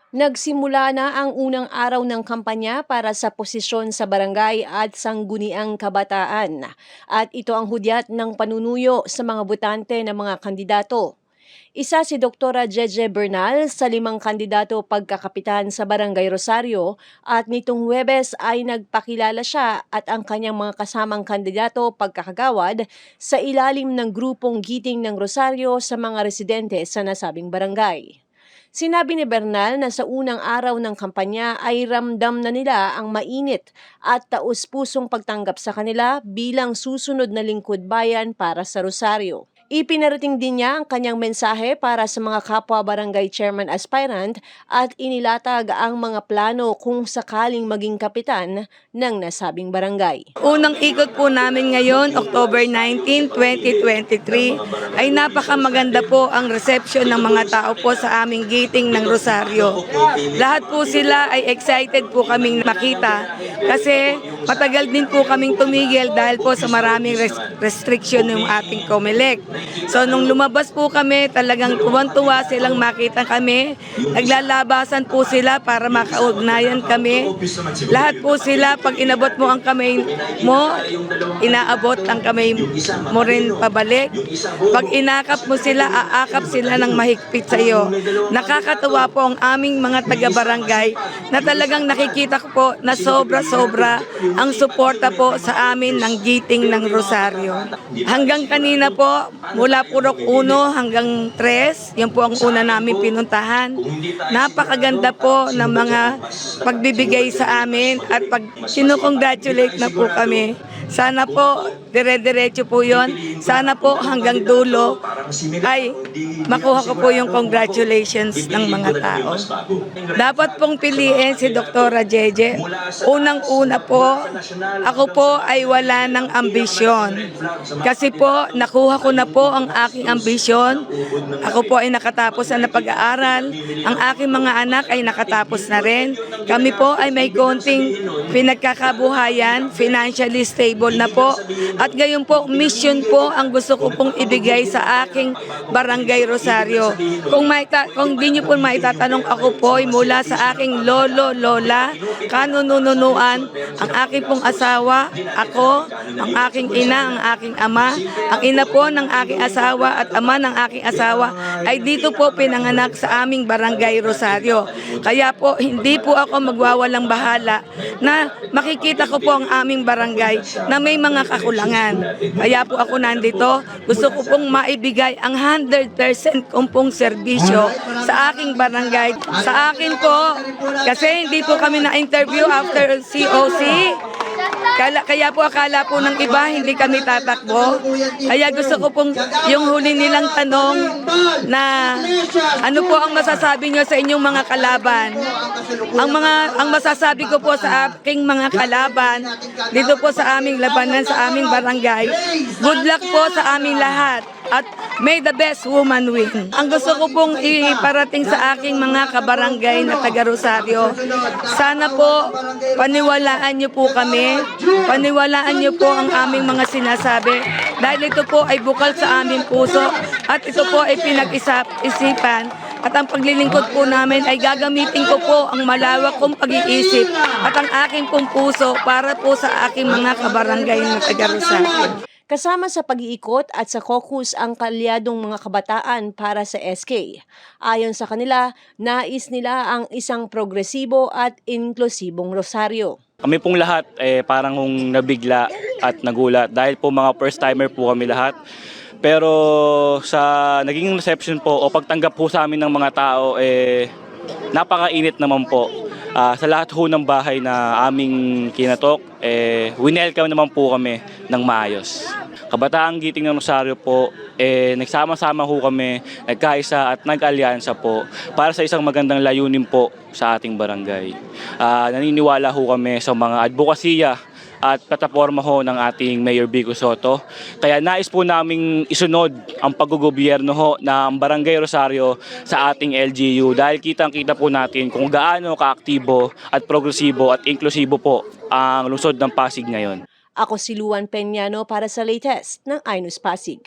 Nagsimula na ang unang araw ng kampanya para sa posisyon sa barangay at sangguniang kabataan. At ito ang hudyat ng panunuyo sa mga botante ng mga kandidato. Isa si Dr. Jeje Bernal sa 5 kandidato pagkakapitan sa Barangay Rosario at nitong Huwebes ay nagpakilala siya at ang kanyang mga kasamang kandidato pagkakagawad sa ilalim ng grupong Giting ng Rosario sa mga residente sa nasabing barangay. Sinabi ni Bernal na sa unang araw ng kampanya ay ramdam na nila ang mainit at taus-pusong pagtanggap sa kanila bilang susunod na lingkod bayan para sa Rosario. Ipinarating din niya ang kanyang mensahe para sa mga kapwa barangay chairman aspirant at inilatag ang mga plano kung sakaling maging kapitan ng nasabing barangay. Unang ikot po namin ngayon, October 19, 2023, ay napakamaganda po ang reception ng mga tao po sa aming Giting ng Rosario. Lahat po sila ay excited po kaming makita kasi matagal din po kaming tumigil dahil po sa maraming restriction ng ating COMELEC. So nung lumabas po kami, talagang tuwan-tuwa silang makita kami. Naglalabasan po sila para makaugnayan kami. Lahat po sila, pag inabot mo ang kamay mo, inaabot ang kamay mo rin pabalik. Pag inakap mo sila, aakap sila ng mahigpit sa iyo. Nakakatuwa po ang aming mga taga-barangay na talagang nakikita ko po na sobra-sobra ang suporta po sa amin ng Giting ng Rosario. Hanggang kanina po, mula Purok 1 hanggang 3, yan po ang una namin pinuntahan. Napakaganda po ng mga pagbibigay sa amin at pag sinukongratulate na po kami. Sana po, dire-diretso po yon. Sana po hanggang dulo ay makuha ko po yung congratulations ng mga tao. Dapat pong piliin si Dr. Jeje. Unang-una po, ako po ay wala ng ambisyon. Kasi po, nakuha ko na po ang aking ambisyon. Ako po ay nakatapos na pag-aaral. Ang aking mga anak ay nakatapos na rin. Kami po ay may konting pinagkakabuhayan, financially stable na po. At gayon po, mission po ang gusto ko pong ibigay sa aking Barangay Rosario. Kung di nyo po maitatanong, ako po ay mula sa aking lolo, lola, kanununuan, ang aking pong asawa, ako, ang aking ina, ang aking ama, ang ina po ng aking asawa at ama ng aking asawa ay dito po pinanganak sa aming Barangay Rosario. Kaya po, hindi po ako magwawalang bahala na makikita ko po ang aming barangay na may mga kakulangan. Kaya po ako nandito, gusto ko pong maibigay ang 100% kong pong serbisyo sa aking barangay. Sa akin po, kasi hindi po kami na-interview after COC, kaya po akala po ng iba hindi kami tatakbo. Kaya gusto ko pong yung huli nilang tanong na ano po ang masasabi nyo sa inyong mga kalaban. Ang masasabi ko po sa aking mga kalaban dito po sa aming labanan sa aming barangay. Good luck po sa aming lahat at may the best woman win. Ang gusto ko pong iparating sa aking mga kabarangay na taga Rosario, sana po paniwalaan niyo po kami, paniwalaan niyo po ang aming mga sinasabi dahil ito po ay bukal sa aming puso at ito po ay pinag-isipan at ang paglilingkod po namin ay gagamitin ko po ang malawak kong pag-iisip at ang aking pong puso para po sa aking mga kabarangay na taga Rosario. Kasama sa pag-iikot at sa caucus ang kalyadong mga kabataan para sa SK. Ayon sa kanila, nais nila ang isang progresibo at inklusibong Rosario. Kami pong lahat parang nabigla at nagulat dahil po mga first timer po kami lahat. Pero sa naging reception po o pagtanggap po sa amin ng mga tao, napakainit naman po. Sa lahat ho ng bahay na aming kinatok, winelcome naman po kami ng maayos. Kabataang Giting ng Rosario po, nagsama-sama ho kami, nagkaisa at nag-alyansa po para sa isang magandang layunin po sa ating barangay. Naniniwala ho kami sa mga advokasya at plataforma ho ng ating Mayor Vico Sotto. Kaya nais po naming isunod ang paggogobyerno ho ng Barangay Rosario sa ating LGU dahil kitang-kita po natin kung gaano kaaktibo at progresibo at inklusibo po ang lungsod ng Pasig ngayon. Ako si Luan Peñano para sa latest ng iNews Pasig.